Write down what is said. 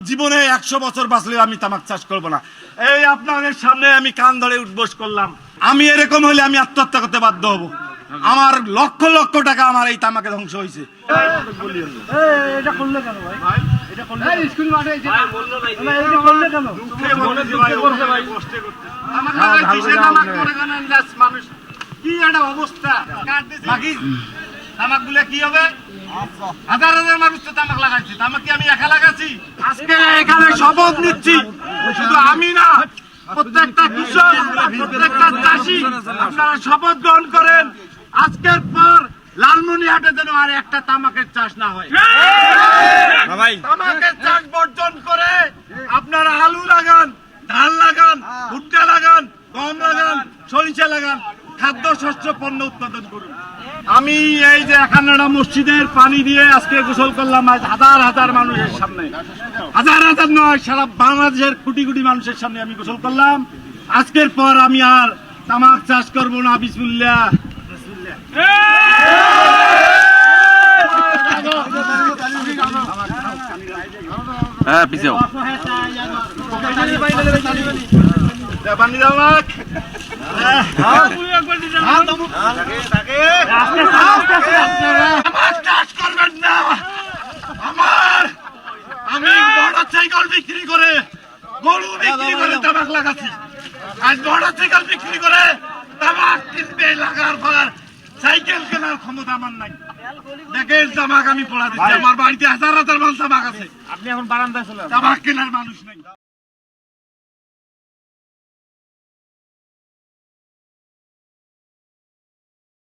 জীবনে 100 বছর বাঁচলেও আমি তামাক চাষ করব না। এই আপনাদের সামনে আমি কান ধরে উঠবোস করলাম। আমি এরকম হলে আমি আত্মহত্যা করতে বাধ্য হব। আমার লক্ষ লক্ষ টাকা আমার এই তামাকে ধ্বংস হয়েছে। এটা করলে কেন ভাই? এটা করলে স্কুল মাঠে এটা করলে কেন? মানুষ কি একটা অবস্থা, তামাকগুলো কি হবে? হাজার হাজার মানুষ তো তামাক লাগাইছে। তামাক কি আমি একা লাগাচ্ছি? আজকে এখানে শপথ নিচ্ছি, শুধু আমি না, প্রত্যেকটা কৃষক, প্রত্যেকটা চাষি আপনারা শপথ গ্রহণ করেন। আজকের পর লালমনিরহাটে যেন আর একটা তামাকের চাষ না হয়। তামাকের চাষ বর্জন করে আপনারা আলু লাগান, ধান লাগান, ভুট্টা লাগান, গম লাগান, সরিষা লাগান, খাদ্য শস্য পণ্য উৎপাদন করুন। আমি এই যে এখানটা মসজিদের পানি দিয়ে আজকে গোসল করলাম হাজার হাজার মানুষের সামনে, হাজার হাজার নয়, সারা বাংলাদেশের কোটি কোটি মানুষের সামনে আমি গোসল করলাম। আজকের পর আমি আর তামাক চাষ করব না। বিসমিল্লাহ। হ্যাঁ পিছেও পানি দাও না। আমি মোটরসাইকেল বিক্রি করে, গরু বিক্রি করে তামাক লাগাচ্ছি। আজ মোটরসাইকেল বিক্রি করে তামাক কিনতে লাগার পর সাইকেল কেনার ক্ষমতা আমার নাই। দেখেন তামাক আমি পড়া দিচ্ছি, আমার বাড়িতে হাজার হাজার মাল তামাক আছে। আপনি এখন বারান্দায় চলে তামাক কেনার মানুষ নাই।